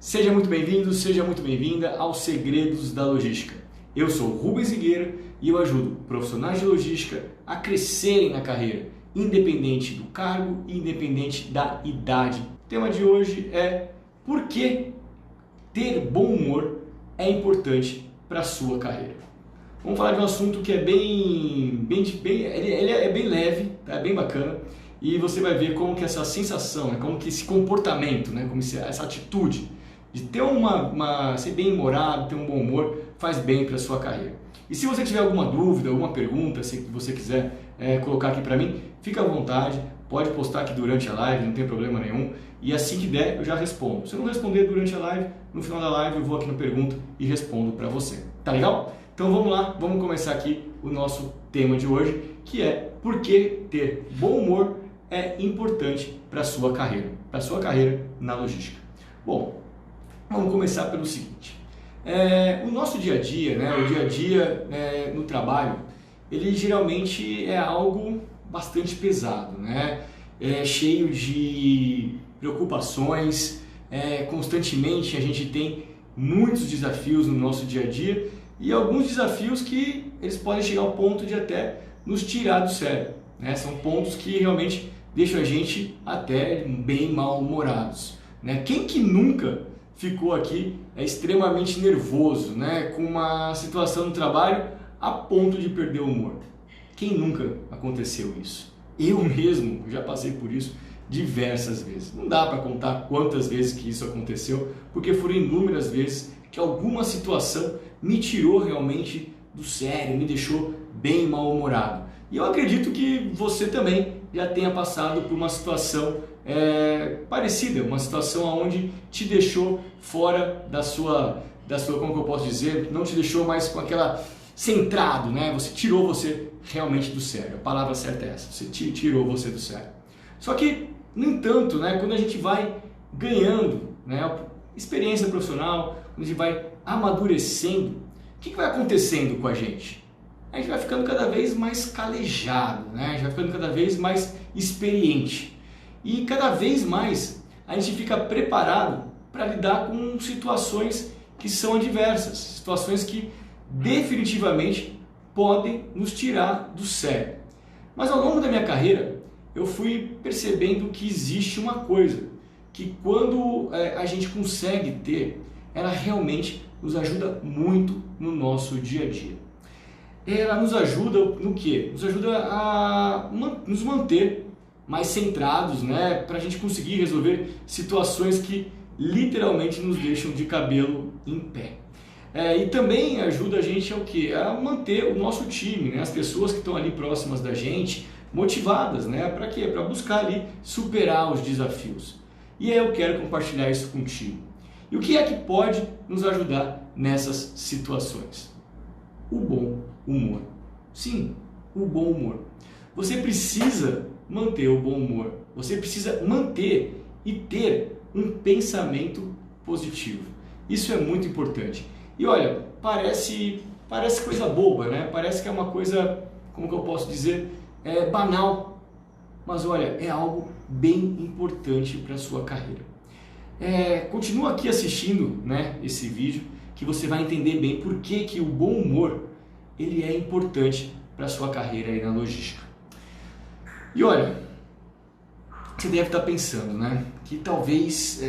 Seja muito bem-vindo, seja muito bem-vinda aos Segredos da Logística. Eu sou Rubens Higueira e eu ajudo profissionais de logística a crescerem na carreira, independente do cargo e independente da idade. O tema de hoje é por que ter bom humor é importante para a sua carreira. Vamos falar de um assunto que é bem leve, tá? É bem bacana, e você vai ver como que essa sensação, como que esse comportamento, como essa atitude de ter ser bem-humorado, ter um bom humor, faz bem para a sua carreira. E se você tiver alguma dúvida, alguma pergunta, se você quiser colocar aqui para mim, fica à vontade, pode postar aqui durante a live, não tem problema nenhum, e assim que der eu já respondo. Se eu não responder durante a live, no final da live eu vou aqui no Pergunta e respondo para você. Tá legal? Então vamos lá, vamos começar aqui o nosso tema de hoje, que é por que ter bom humor é importante para a sua carreira na logística. Bom, vamos começar pelo seguinte, o nosso dia a dia, o dia a dia no trabalho, ele geralmente é algo bastante pesado, cheio de preocupações, constantemente a gente tem muitos desafios no nosso dia a dia e alguns desafios que eles podem chegar ao ponto de até nos tirar do sério, São pontos que realmente deixam a gente até bem mal-humorados, Quem que nunca ficou aqui extremamente nervoso, com uma situação no trabalho a ponto de perder o humor? Quem nunca aconteceu isso? Eu mesmo já passei por isso diversas vezes. Não dá para contar quantas vezes que isso aconteceu, porque foram inúmeras vezes que alguma situação me tirou realmente do sério, me deixou bem mal-humorado. E eu acredito que você também já tenha passado por uma situação parecida, uma situação onde te deixou fora da sua, como que eu posso dizer, não te deixou mais com aquela centrado, Você tirou você realmente do sério. A palavra certa é essa, você tirou você do sério. Só que, no entanto, quando a gente vai ganhando experiência profissional, quando a gente vai amadurecendo, o que vai acontecendo com a gente? A gente vai ficando cada vez mais calejado, A gente vai ficando cada vez mais experiente. E cada vez mais a gente fica preparado para lidar com situações que são adversas, situações que definitivamente podem nos tirar do sério. Mas ao longo da minha carreira eu fui percebendo que existe uma coisa, que quando a gente consegue ter, ela realmente nos ajuda muito no nosso dia a dia. Ela nos ajuda no quê? Nos ajuda a nos manter mais centrados, para a gente conseguir resolver situações que literalmente nos deixam de cabelo em pé. E também ajuda a gente a manter o nosso time, as pessoas que estão ali próximas da gente, motivadas, para quê? Para buscar ali superar os desafios. E aí eu quero compartilhar isso contigo. E o que é que pode nos ajudar nessas situações? O bom humor. Sim, o bom humor. Você precisa manter o bom humor. Você precisa manter e ter um pensamento positivo. Isso é muito importante. E olha, parece coisa boba, Parece que é uma coisa, como que eu posso dizer, banal. Mas olha, é algo bem importante para a sua carreira. Continua aqui assistindo esse vídeo, que você vai entender bem por que o bom humor ele é importante para a sua carreira aí na logística. E olha, você deve estar pensando, que talvez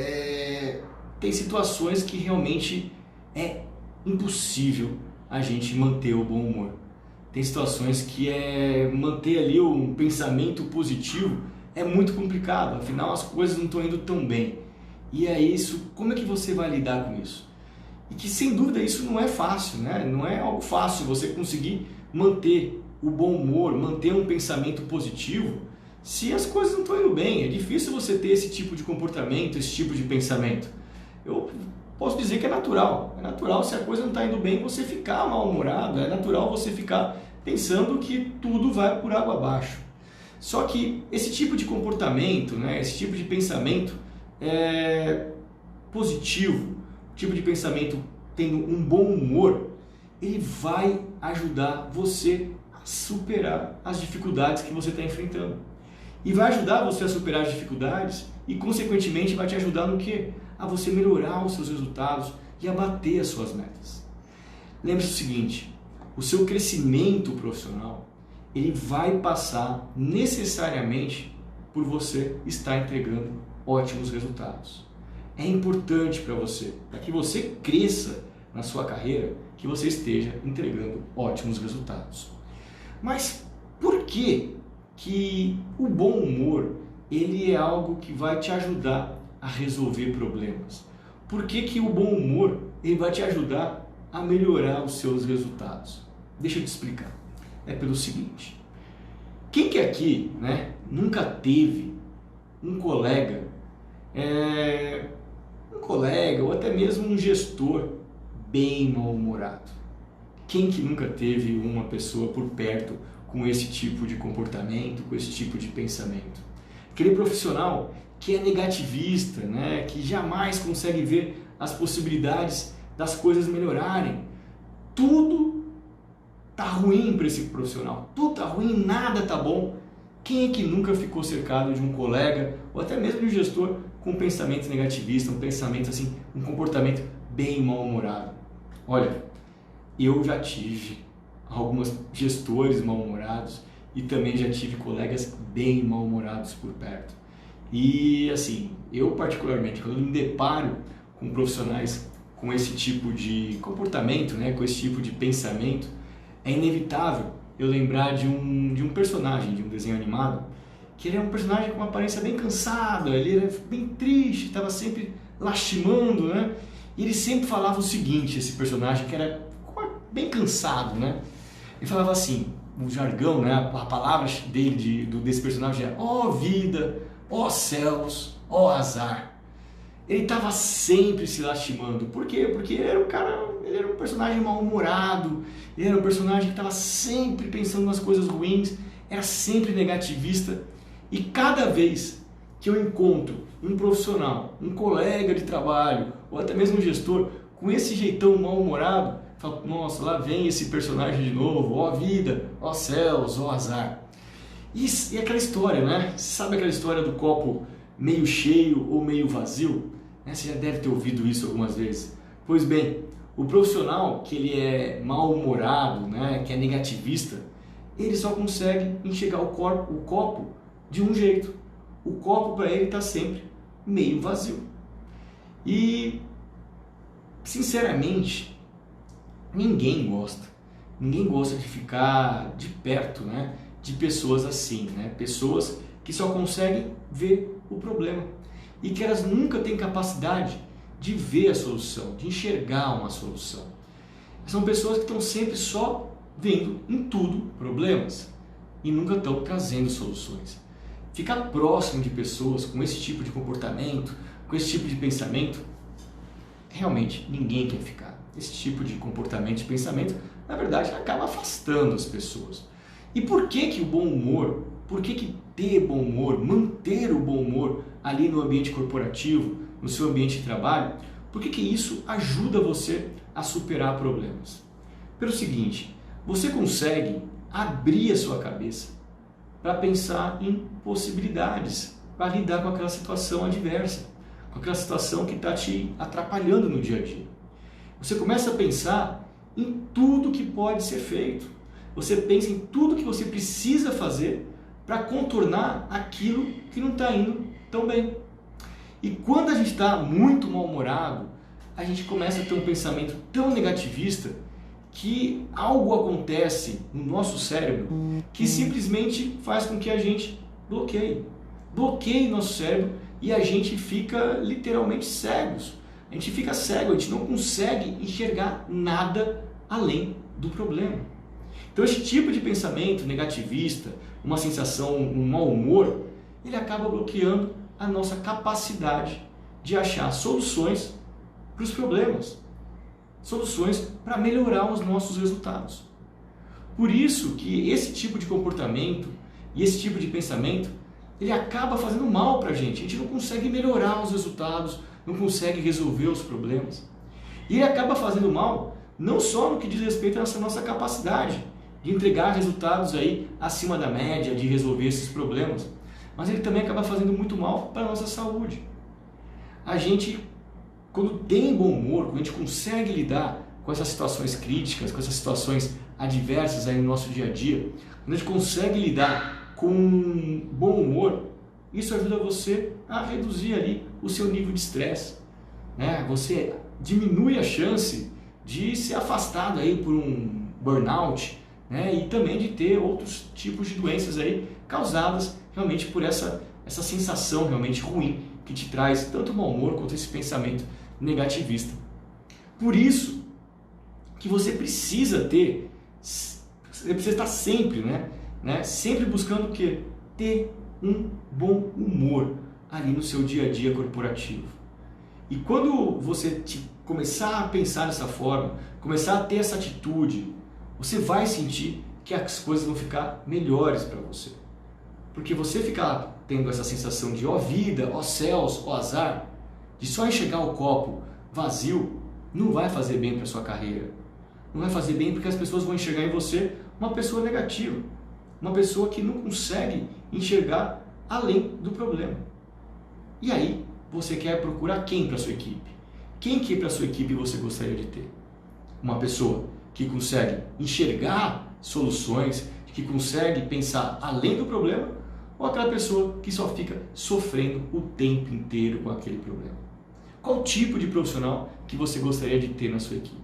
tem situações que realmente é impossível a gente manter o bom humor. Tem situações que manter ali um pensamento positivo é muito complicado, afinal as coisas não estão indo tão bem. E é isso, como é que você vai lidar com isso? E que sem dúvida isso não é fácil, Não é algo fácil você conseguir manter o bom humor, manter um pensamento positivo se as coisas não estão indo bem. É difícil você ter esse tipo de comportamento, esse tipo de pensamento. Eu posso dizer que é natural. É natural, se a coisa não está indo bem, você ficar mal-humorado. É natural você ficar pensando que tudo vai por água abaixo. Só que esse tipo de comportamento, esse tipo de pensamento positivo, tipo de pensamento tendo um bom humor, ele vai ajudar você a superar as dificuldades que você está enfrentando. E vai ajudar você a superar as dificuldades e, consequentemente, vai te ajudar no quê? a você melhorar os seus resultados e a bater as suas metas. Lembre-se o seguinte, o seu crescimento profissional, ele vai passar necessariamente por você estar entregando ótimos resultados. É importante para você, para que você cresça na sua carreira, que você esteja entregando ótimos resultados. Mas por que o bom humor ele é algo que vai te ajudar a resolver problemas? Por que o bom humor ele vai te ajudar a melhorar os seus resultados? Deixa eu te explicar. É pelo seguinte, quem que aqui, né, nunca teve um colega ou até mesmo um gestor bem mal-humorado? Quem que nunca teve uma pessoa por perto com esse tipo de comportamento, com esse tipo de pensamento? Aquele profissional que é negativista, né, que jamais consegue ver as possibilidades das coisas melhorarem. Tudo tá ruim para esse profissional, tudo tá ruim, nada tá bom. Quem é que nunca ficou cercado de um colega ou até mesmo de um gestor com um pensamento negativista, um pensamento assim, um comportamento bem mal-humorado? Olha, eu já tive alguns gestores mal-humorados e também já tive colegas bem mal-humorados por perto. E assim, eu particularmente, quando me deparo com profissionais com esse tipo de comportamento, né, com esse tipo de pensamento, é inevitável eu lembrar de um personagem de um desenho animado, que ele é um personagem com uma aparência bem cansada, ele era bem triste, estava sempre lastimando, né? E ele sempre falava o seguinte, esse personagem que era bem cansado, né? Ele falava assim, o jargão, né, a palavra dele, desse personagem é ó vida, ó céus, ó azar. Ele estava sempre se lastimando. Por quê? Porque ele era um personagem mal-humorado, ele era um personagem que estava sempre pensando nas coisas ruins, era sempre negativista. E cada vez que eu encontro um profissional, um colega de trabalho, ou até mesmo um gestor, com esse jeitão mal-humorado, eu falo, nossa, lá vem esse personagem de novo, ó vida, ó céus, ó azar. E aquela história, né? Sabe aquela história do copo meio cheio ou meio vazio? Você já deve ter ouvido isso algumas vezes. Pois bem, o profissional que ele é mal-humorado, né, que é negativista, ele só consegue enxergar o copo de um jeito. O copo para ele está sempre meio vazio. E, sinceramente, ninguém gosta de ficar de perto, né, de pessoas assim, né, pessoas que só conseguem ver o problema e que elas nunca têm capacidade de ver a solução, de enxergar uma solução. São pessoas que estão sempre só vendo em tudo problemas e nunca estão trazendo soluções. Ficar próximo de pessoas com esse tipo de comportamento, com esse tipo de pensamento, realmente ninguém quer ficar. Esse tipo de comportamento e pensamento, na verdade, acaba afastando as pessoas. E por que o bom humor, por que ter bom humor, manter o bom humor ali no ambiente corporativo, no seu ambiente de trabalho, por que isso ajuda você a superar problemas? Pelo seguinte, você consegue abrir a sua cabeça para pensar em possibilidades, para lidar com aquela situação adversa, com aquela situação que está te atrapalhando no dia a dia. Você começa a pensar em tudo que pode ser feito. Você pensa em tudo que você precisa fazer para contornar aquilo que não está indo tão bem. E quando a gente está muito mal-humorado, a gente começa a ter um pensamento tão negativista que algo acontece no nosso cérebro que simplesmente faz com que a gente bloqueie nosso cérebro e a gente fica literalmente cegos. A gente fica cego, a gente não consegue enxergar nada além do problema. Então esse tipo de pensamento negativista, uma sensação, um mau humor, ele acaba bloqueando a nossa capacidade de achar soluções para os problemas, soluções para melhorar os nossos resultados. Por isso que esse tipo de comportamento e esse tipo de pensamento, ele acaba fazendo mal para a gente não consegue melhorar os resultados, não consegue resolver os problemas. E ele acaba fazendo mal não só no que diz respeito à nossa capacidade de entregar resultados aí acima da média, de resolver esses problemas, mas ele também acaba fazendo muito mal para a nossa saúde. A gente quando tem bom humor, quando a gente consegue lidar com essas situações críticas, com essas situações adversas aí no nosso dia a dia, quando a gente consegue lidar com bom humor, isso ajuda você a reduzir ali o seu nível de estresse, né? Você diminui a chance de ser afastado aí por um burnout, né? E também de ter outros tipos de doenças aí causadas realmente por essa sensação realmente ruim que te traz tanto o mau humor quanto esse pensamento negativista. Por isso que você precisa estar sempre, sempre buscando o quê? Ter um bom humor ali no seu dia a dia corporativo. E quando você começar a pensar dessa forma, começar a ter essa atitude, você vai sentir que as coisas vão ficar melhores para você. Porque você ficar tendo essa sensação de ó vida, ó céus, ó azar, de só enxergar o copo vazio, não vai fazer bem para a sua carreira. Não vai fazer bem porque as pessoas vão enxergar em você uma pessoa negativa, uma pessoa que não consegue enxergar além do problema. E aí, você quer procurar quem para a sua equipe? Quem que para a sua equipe você gostaria de ter? Uma pessoa que consegue enxergar soluções, que consegue pensar além do problema, ou aquela pessoa que só fica sofrendo o tempo inteiro com aquele problema? Qual tipo de profissional que você gostaria de ter na sua equipe?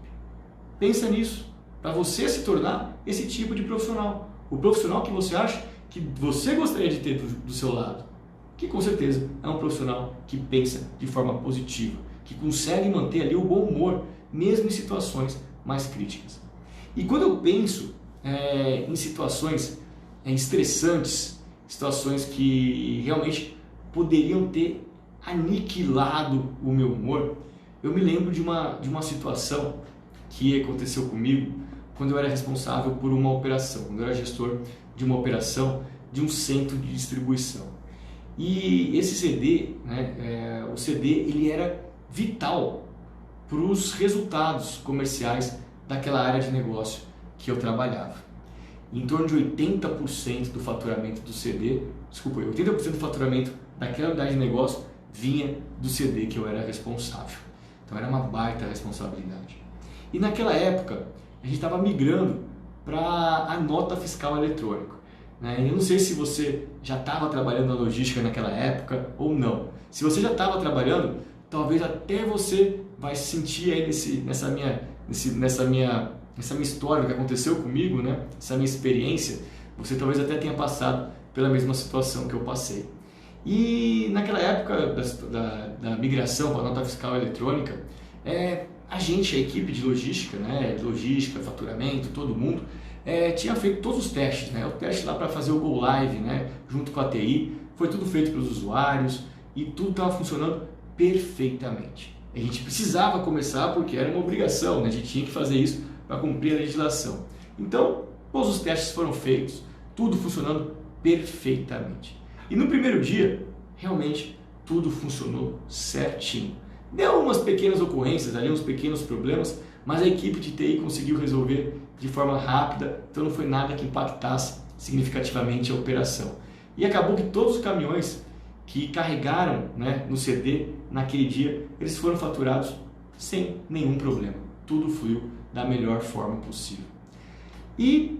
Pensa nisso, para você se tornar esse tipo de profissional. O profissional que você acha que você gostaria de ter do seu lado. Que com certeza é um profissional que pensa de forma positiva, que consegue manter ali o bom humor, mesmo em situações mais críticas. E quando eu penso em situações estressantes, situações que realmente poderiam ter aniquilado o meu humor, eu me lembro de uma situação que aconteceu comigo quando eu era responsável por uma operação, quando eu era gestor de uma operação de um centro de distribuição. E esse CD, o CD, ele era vital para os resultados comerciais daquela área de negócio que eu trabalhava. Em torno de 80% do faturamento do CD, 80% do faturamento daquela unidade de negócio vinha do CD que eu era responsável. Então era uma baita responsabilidade. E naquela época, a gente estava migrando para a nota fiscal eletrônica. Eu não sei se você já estava trabalhando na logística naquela época ou não. Se você já estava trabalhando, talvez até você vai se sentir aí nessa minha história que aconteceu comigo, essa minha experiência, você talvez até tenha passado pela mesma situação que eu passei. E naquela época da migração para a nota fiscal eletrônica, a equipe de logística, logística, faturamento, todo mundo, tinha feito todos os testes, o teste lá para fazer o Go Live, junto com a TI, foi tudo feito pelos usuários e tudo estava funcionando perfeitamente. A gente precisava começar porque era uma obrigação, a gente tinha que fazer isso para cumprir a legislação. Então, todos os testes foram feitos, tudo funcionando perfeitamente. E no primeiro dia, realmente, tudo funcionou certinho. Deu umas pequenas ocorrências ali, uns pequenos problemas, mas a equipe de TI conseguiu resolver de forma rápida, então não foi nada que impactasse significativamente a operação. E acabou que todos os caminhões que carregaram no CD naquele dia, eles foram faturados sem nenhum problema. Tudo fluiu da melhor forma possível. E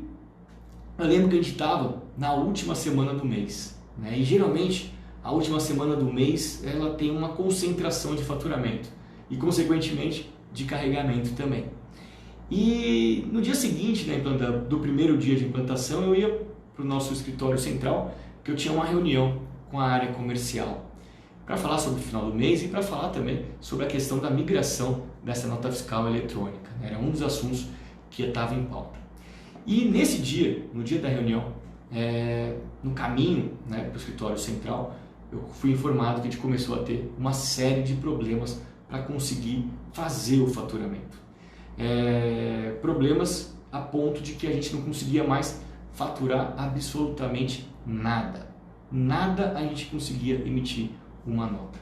eu lembro que a gente estava na última semana do mês, e geralmente a última semana do mês ela tem uma concentração de faturamento e consequentemente de carregamento também. E no dia seguinte do primeiro dia de implantação eu ia para o nosso escritório central, que eu tinha uma reunião com a área comercial para falar sobre o final do mês e para falar também sobre a questão da migração dessa nota fiscal eletrônica. Era um dos assuntos que estava em pauta. E nesse dia, no dia da reunião, no caminho para o escritório central, eu fui informado que a gente começou a ter uma série de problemas para conseguir fazer o faturamento. Problemas a ponto de que a gente não conseguia mais faturar absolutamente nada. Nada a gente conseguia emitir uma nota.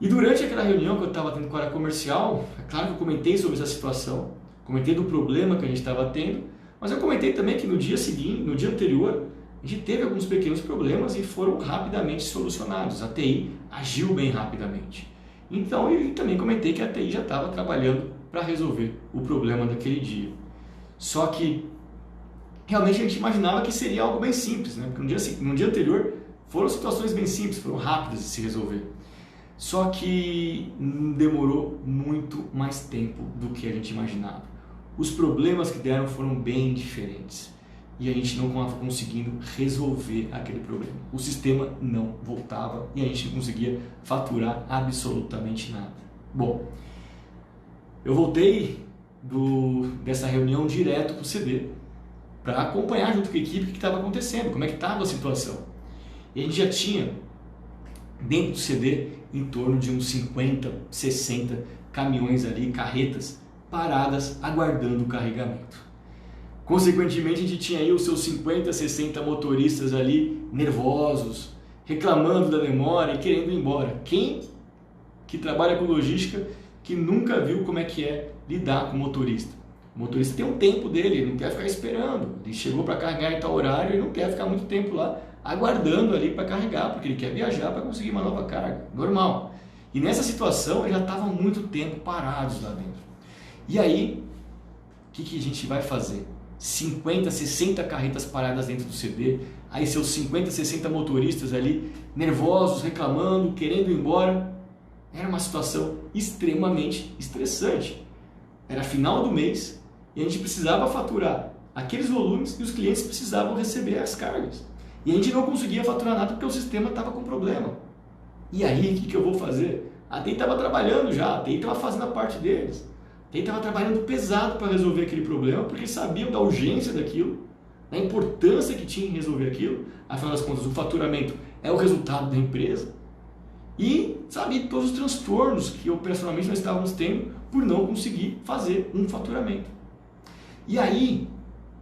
E durante aquela reunião que eu estava tendo com a área comercial, é claro que eu comentei sobre essa situação, comentei do problema que a gente estava tendo, mas eu comentei também que no dia seguinte, no dia anterior, a gente teve alguns pequenos problemas e foram rapidamente solucionados. A TI agiu bem rapidamente. Então, eu também comentei que a TI já estava trabalhando para resolver o problema daquele dia. Só que realmente a gente imaginava que seria algo bem simples, né? Porque no dia anterior foram situações bem simples, foram rápidas de se resolver. Só que demorou muito mais tempo do que a gente imaginava. Os problemas que deram foram bem diferentes e a gente não estava conseguindo resolver aquele problema. O sistema não voltava e a gente não conseguia faturar absolutamente nada. Bom, eu voltei dessa reunião direto para o CD para acompanhar junto com a equipe o que estava acontecendo, como é que estava a situação. E a gente já tinha dentro do CD em torno de uns 50, 60 caminhões ali, carretas, paradas aguardando o carregamento. Consequentemente, a gente tinha aí os seus 50, 60 motoristas ali nervosos, reclamando da demora e querendo ir embora. Quem que trabalha com logística que nunca viu como é que é lidar com o motorista? O motorista tem um tempo dele, ele não quer ficar esperando. Ele chegou para carregar em tal horário e não quer ficar muito tempo lá aguardando ali para carregar, porque ele quer viajar para conseguir uma nova carga. Normal. E nessa situação, eles já estavam muito tempo parados lá dentro. E aí, o que a gente vai fazer? 50, 60 carretas paradas dentro do CD, aí seus 50, 60 motoristas ali, nervosos, reclamando, querendo ir embora. Era uma situação extremamente estressante. Era final do mês e a gente precisava faturar aqueles volumes e os clientes precisavam receber as cargas. E a gente não conseguia faturar nada porque o sistema estava com problema. E aí, o que eu vou fazer? A TI estava trabalhando já, a TI estava fazendo a parte deles. A TI estava trabalhando pesado para resolver aquele problema, porque sabiam da urgência daquilo, da importância que tinha em resolver aquilo. Afinal das contas, o faturamento é o resultado da empresa. E sabe todos os transtornos que operacionalmente nós estávamos tendo por não conseguir fazer um faturamento. E aí,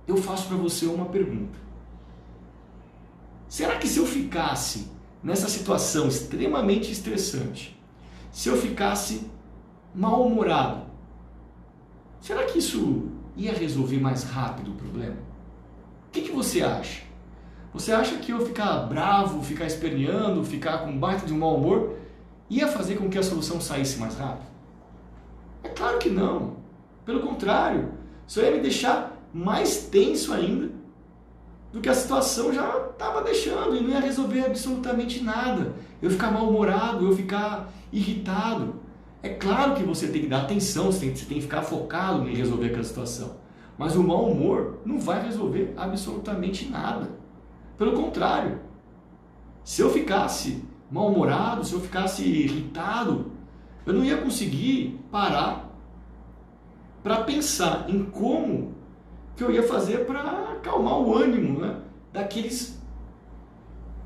eu faço para você uma pergunta. Será que se eu ficasse nessa situação extremamente estressante, se eu ficasse mal-humorado, será que isso ia resolver mais rápido o problema? O que você acha? Você acha que eu ficar bravo, ficar esperneando, ficar com baita de um mau humor, ia fazer com que a solução saísse mais rápido? É claro que não. Pelo contrário, isso ia me deixar mais tenso ainda do que a situação já estava deixando e não ia resolver absolutamente nada. Eu ficar mal-humorado, eu ficar irritado. É claro que você tem que dar atenção, você tem que ficar focado em resolver aquela situação. Mas o mau humor não vai resolver absolutamente nada. Pelo contrário, se eu ficasse mal-humorado, se eu ficasse irritado, eu não ia conseguir parar para pensar em como que eu ia fazer para acalmar o ânimo, né, daqueles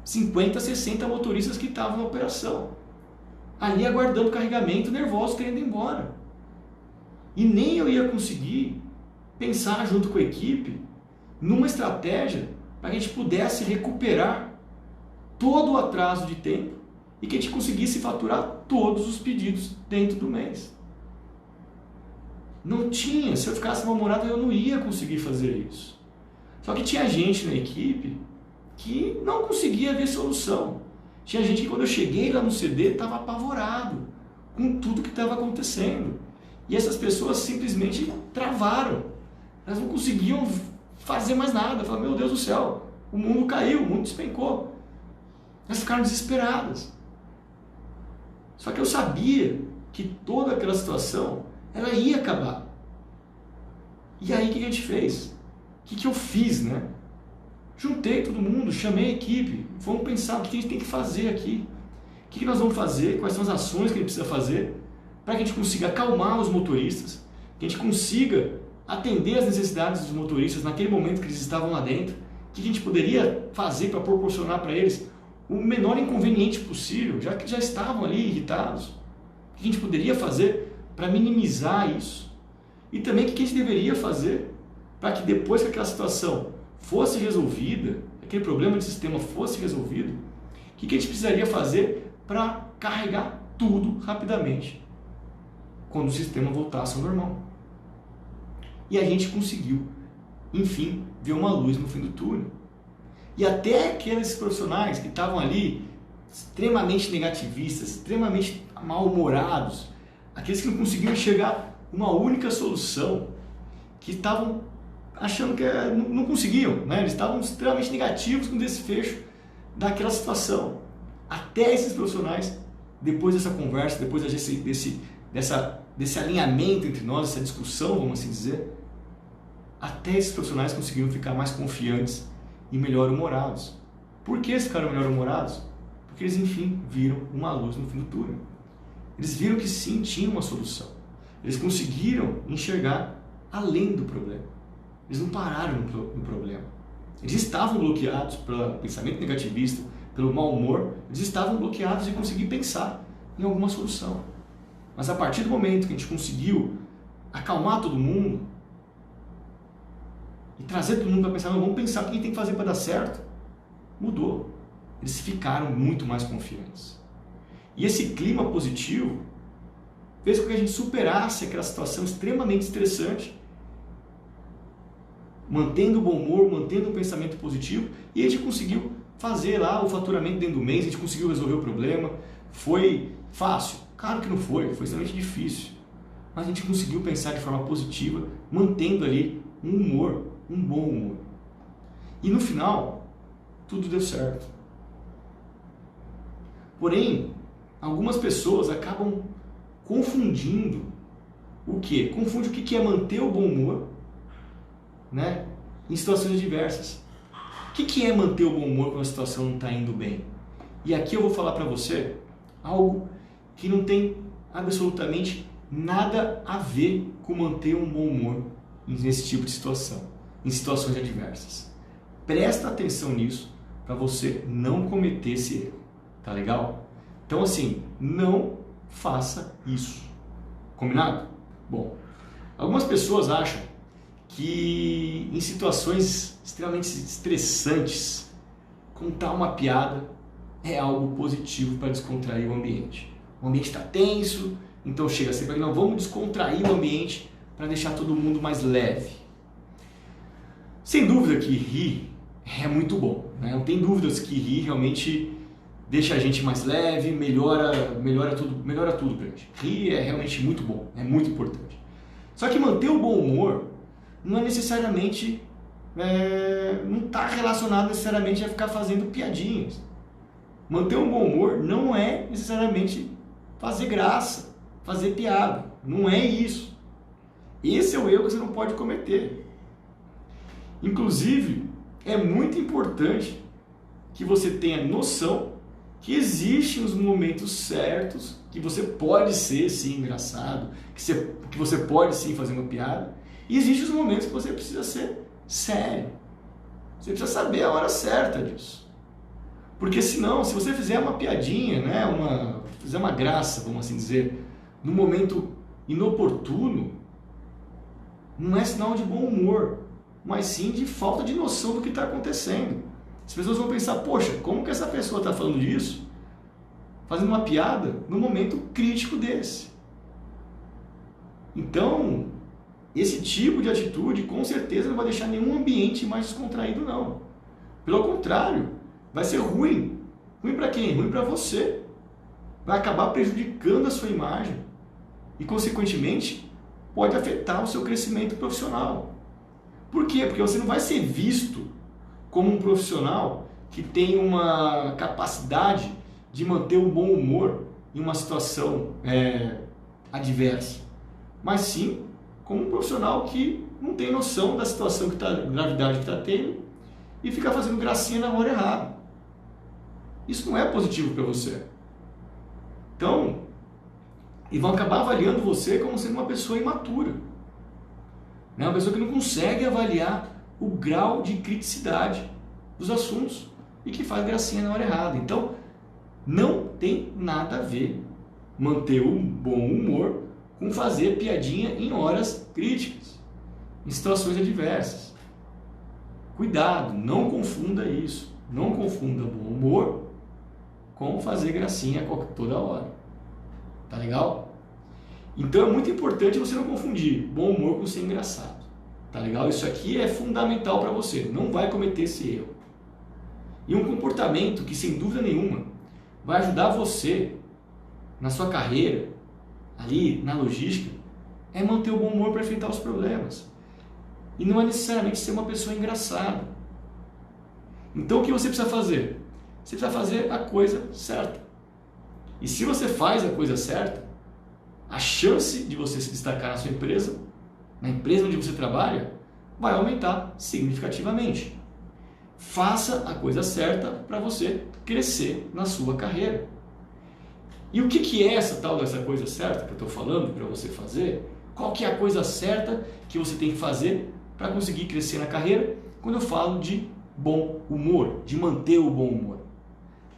50, 60 motoristas que estavam na operação. Ali aguardando carregamento, nervosos, querendo ir embora. E nem eu ia conseguir pensar junto com a equipe numa estratégia para que a gente pudesse recuperar todo o atraso de tempo e que a gente conseguisse faturar todos os pedidos dentro do mês. Não tinha, se eu ficasse mal-humorado eu não ia conseguir fazer isso. Só que tinha gente na equipe que não conseguia ver solução. Tinha gente que quando eu cheguei lá no CD estava apavorado com tudo que estava acontecendo. E essas pessoas simplesmente travaram. Elas não conseguiam fazer mais nada. Falaram, meu Deus do céu, o mundo caiu, o mundo despencou. Elas ficaram desesperadas. Só que eu sabia que toda aquela situação ela ia acabar. E aí o que a gente fez? O que eu fiz, né? Juntei todo mundo, chamei a equipe, vamos pensar o que a gente tem que fazer aqui. O que nós vamos fazer, quais são as ações que a gente precisa fazer para que a gente consiga acalmar os motoristas, que a gente consiga atender as necessidades dos motoristas naquele momento que eles estavam lá dentro, o que a gente poderia fazer para proporcionar para eles o menor inconveniente possível, já que já estavam ali irritados. O que a gente poderia fazer para minimizar isso? E também o que a gente deveria fazer para que depois que aquela situação fosse resolvida, aquele problema de sistema fosse resolvido, o que a gente precisaria fazer para carregar tudo rapidamente quando o sistema voltasse ao normal. E a gente conseguiu, enfim, ver uma luz no fim do túnel. E até aqueles profissionais que estavam ali extremamente negativistas, extremamente mal-humorados, aqueles que não conseguiam enxergar uma única solução, que estavam achando que não conseguiam, né? Eles estavam extremamente negativos com o desfecho daquela situação. Até esses profissionais, depois dessa conversa, depois desse alinhamento entre nós, essa discussão, vamos assim dizer, até esses profissionais conseguiram ficar mais confiantes e melhor-humorados. Por que eles ficaram melhor-humorados? Porque eles, enfim, viram uma luz no fim do túnel. Eles viram que sim, tinha uma solução. Eles conseguiram enxergar além do problema. Eles não pararam no problema. Eles estavam bloqueados pelo pensamento negativista, pelo mau humor, eles estavam bloqueados de conseguir pensar em alguma solução. Mas a partir do momento que a gente conseguiu acalmar todo mundo e trazer todo mundo para pensar, vamos pensar o que tem que fazer para dar certo, mudou. Eles ficaram muito mais confiantes. E esse clima positivo fez com que a gente superasse aquela situação extremamente estressante, mantendo o bom humor, mantendo o pensamento positivo, e a gente conseguiu fazer lá o faturamento dentro do mês, a gente conseguiu resolver o problema. Foi fácil? Claro que não foi extremamente difícil. Mas a gente conseguiu pensar de forma positiva, mantendo ali um humor, um bom humor. E no final, tudo deu certo. Porém, algumas pessoas acabam confundindo o quê? Confunde o que é manter o bom humor, né, em situações adversas. O que é manter o bom humor quando a situação não está indo bem? E aqui eu vou falar para você algo que não tem absolutamente nada a ver com manter um bom humor nesse tipo de situação, em situações adversas. Presta atenção nisso para você não cometer esse erro, tá legal? Então assim, não faça isso. Combinado? Bom, algumas pessoas acham que em situações extremamente estressantes, contar uma piada é algo positivo para descontrair o ambiente. O ambiente está tenso, então chega sempre aqui, não, vamos descontrair o ambiente para deixar todo mundo mais leve. Sem dúvida que rir é muito bom, né? Não tem dúvidas que rir realmente deixa a gente mais leve, melhora tudo pra gente. Rir é realmente muito bom, é muito importante. Só que manter o bom humor não é necessariamente, não está relacionado necessariamente a ficar fazendo piadinhas. Manter um bom humor não é necessariamente fazer graça, fazer piada. Não é isso. Esse é o erro que você não pode cometer. Inclusive, é muito importante que você tenha noção que existem os momentos certos, que você pode ser sim engraçado, que você pode sim fazer uma piada, e existem os momentos que você precisa ser sério. Você precisa saber a hora certa disso. Porque senão, se você fizer uma piadinha, né, fizer uma graça, vamos assim dizer, no momento inoportuno, não é sinal de bom humor, mas sim de falta de noção do que está acontecendo. As pessoas vão pensar, poxa, como que essa pessoa está falando disso? Fazendo uma piada no momento crítico desse. Então, esse tipo de atitude com certeza não vai deixar nenhum ambiente mais descontraído, não. Pelo contrário, vai ser ruim. Ruim para quem? Ruim para você. Vai acabar prejudicando a sua imagem e, consequentemente, pode afetar o seu crescimento profissional. Por quê? Porque você não vai ser visto como um profissional que tem uma capacidade de manter um bom humor em uma situação adversa, mas sim como um profissional que não tem noção da situação da gravidade que está tendo e fica fazendo gracinha na hora errada. Isso não é positivo para você. Então, e vão acabar avaliando você como sendo uma pessoa imatura, né? Uma pessoa que não consegue avaliar o grau de criticidade dos assuntos e que faz gracinha na hora errada. Então, não tem nada a ver manter um bom humor com fazer piadinha em horas críticas, em situações adversas. Cuidado, não confunda isso. Não confunda bom humor com fazer gracinha toda hora. Tá legal? Então é muito importante você não confundir bom humor com ser engraçado. Tá legal? Isso aqui é fundamental para você. Não vai cometer esse erro. E um comportamento que, sem dúvida nenhuma, vai ajudar você na sua carreira, ali na logística, é manter o bom humor para enfrentar os problemas. E não é necessariamente ser uma pessoa engraçada. Então o que você precisa fazer? Você precisa fazer a coisa certa. E se você faz a coisa certa, a chance de você se destacar na sua empresa, na empresa onde você trabalha, vai aumentar significativamente. Faça a coisa certa para você crescer na sua carreira. E o que é essa tal dessa coisa certa que eu estou falando para você fazer? Qual que é a coisa certa que você tem que fazer para conseguir crescer na carreira? Quando eu falo de bom humor, de manter o bom humor,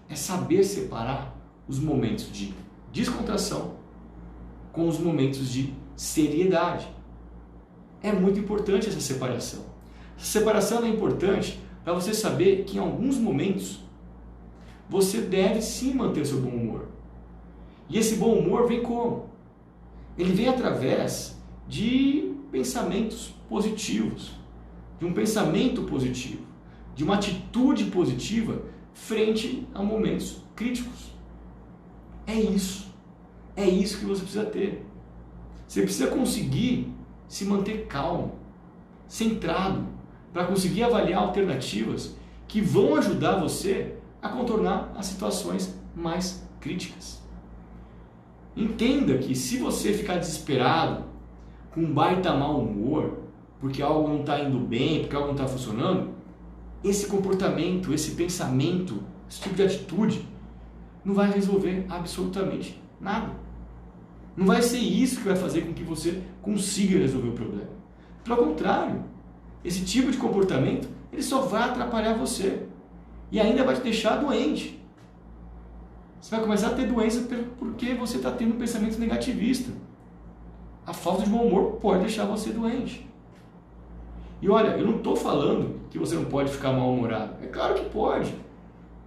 é saber separar os momentos de descontração com os momentos de seriedade. É muito importante essa separação. Essa separação é importante para você saber que em alguns momentos você deve sim manter o seu bom humor. E esse bom humor vem como? Ele vem através de pensamentos positivos, de um pensamento positivo, de uma atitude positiva frente a momentos críticos. É isso que você precisa ter. Você precisa conseguir se manter calmo, centrado, para conseguir avaliar alternativas que vão ajudar você a contornar as situações mais críticas. Entenda que se você ficar desesperado, com um baita mau humor, porque algo não está indo bem, porque algo não está funcionando, esse comportamento, esse pensamento, esse tipo de atitude não vai resolver absolutamente nada. Não vai ser isso que vai fazer com que você consiga resolver o problema. Pelo contrário, esse tipo de comportamento ele só vai atrapalhar você e ainda vai te deixar doente. Você vai começar a ter doença porque você está tendo um pensamento negativista. A falta de bom humor pode deixar você doente. E olha, eu não estou falando que você não pode ficar mal-humorado. É claro que pode.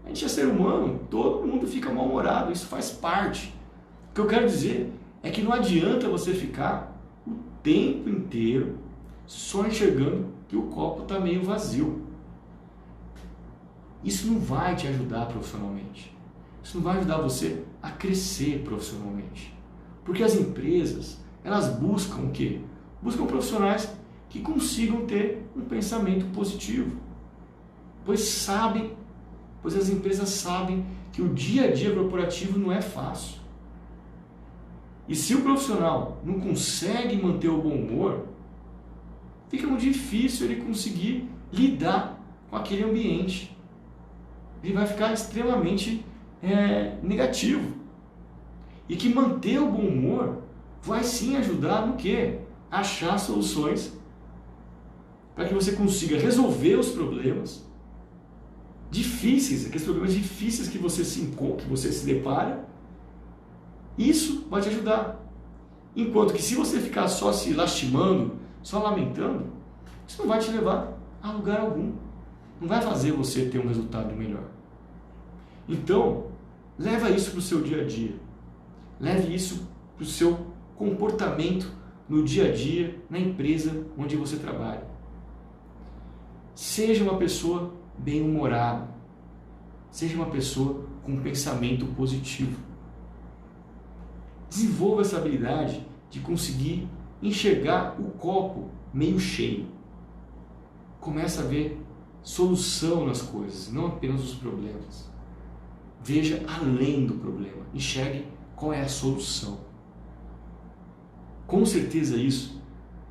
A gente é ser humano, todo mundo fica mal-humorado, isso faz parte. O que eu quero dizer é que não adianta você ficar o tempo inteiro só enxergando que o copo está meio vazio. Isso não vai te ajudar profissionalmente. Isso não vai ajudar você a crescer profissionalmente. Porque as empresas, elas buscam o quê? Buscam profissionais que consigam ter um pensamento positivo. Pois as empresas sabem que o dia a dia corporativo não é fácil. E se o profissional não consegue manter o bom humor, fica muito difícil ele conseguir lidar com aquele ambiente. Ele vai ficar extremamente negativo. E que manter o bom humor vai sim ajudar no quê? Achar soluções para que você consiga resolver os problemas difíceis, aqueles problemas difíceis que você se encontra, que você se depara. Isso vai te ajudar. Enquanto que se você ficar só se lastimando, só lamentando, isso não vai te levar a lugar algum. Não vai fazer você ter um resultado melhor. Então, leva isso para o seu dia a dia. Leve isso para o seu comportamento no dia a dia, na empresa onde você trabalha. Seja uma pessoa bem-humorada. Seja uma pessoa com um pensamento positivo. Desenvolva essa habilidade de conseguir enxergar o copo meio cheio. Começa a ver solução nas coisas, não apenas os problemas. Veja além do problema, enxergue qual é a solução. Com certeza isso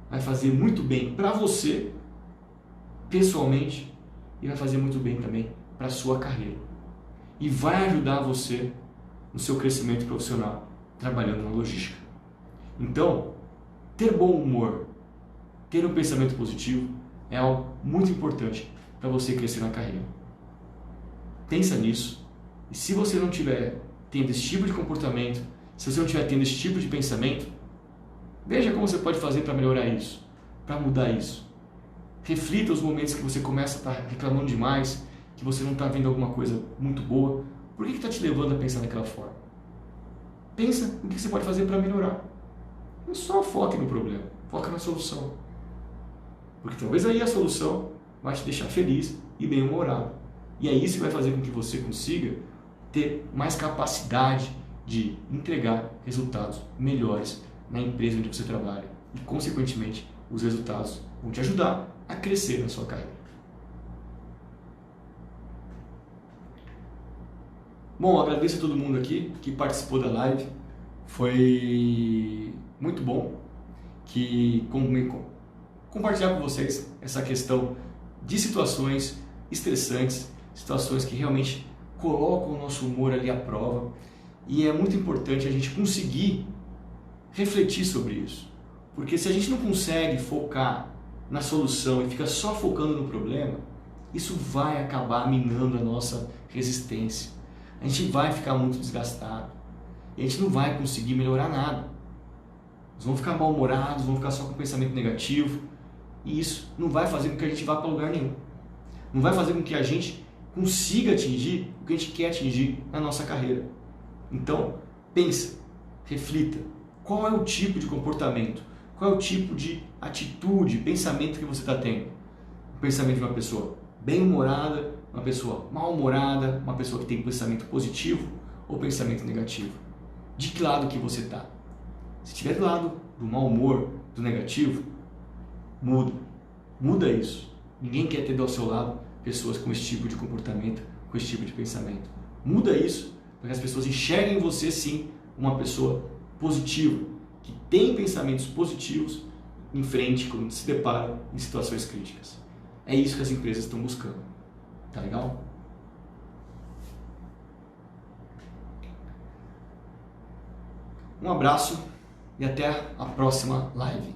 vai fazer muito bem para você, pessoalmente, e vai fazer muito bem também para a sua carreira. E vai ajudar você no seu crescimento profissional, trabalhando na logística. Então, ter bom humor, ter um pensamento positivo é algo muito importante para você crescer na carreira. Pensa nisso. E se você não estiver tendo esse tipo de comportamento, se você não estiver tendo esse tipo de pensamento, veja como você pode fazer para melhorar isso, para mudar isso. Reflita os momentos que você começa a estar reclamando demais, que você não está vendo alguma coisa muito boa. Por que está te levando a pensar daquela forma? Pensa no que você pode fazer para melhorar. Não só foque no problema, foca na solução. Porque talvez aí a solução vai te deixar feliz e bem-humorado. E é isso que vai fazer com que você consiga ter mais capacidade de entregar resultados melhores na empresa onde você trabalha e, consequentemente, os resultados vão te ajudar a crescer na sua carreira. Bom, agradeço a todo mundo aqui que participou da live. Foi muito bom compartilhar com vocês essa questão de situações estressantes, situações que realmente colocam o nosso humor ali à prova, e é muito importante a gente conseguir refletir sobre isso, porque se a gente não consegue focar na solução e fica só focando no problema, isso vai acabar minando a nossa resistência, a gente vai ficar muito desgastado e a gente não vai conseguir melhorar nada. Nós vamos ficar mal-humorados, vamos ficar só com pensamento negativo, e isso não vai fazer com que a gente vá para lugar nenhum. Não vai fazer com que a gente consiga atingir o que a gente quer atingir na nossa carreira. Então, pensa, reflita, qual é o tipo de comportamento, qual é o tipo de atitude, pensamento que você está tendo. O pensamento de uma pessoa bem-humorada, uma pessoa mal-humorada, uma pessoa que tem pensamento positivo ou pensamento negativo. De que lado que você está? Se estiver do lado do mau humor, do negativo, muda isso. Ninguém quer ter ao seu lado pessoas com esse tipo de comportamento, com esse tipo de pensamento. Muda isso para que as pessoas enxerguem em você sim uma pessoa positiva, que tem pensamentos positivos em frente quando se depara em situações críticas. É isso que as empresas estão buscando. Tá legal? Um abraço e até a próxima live.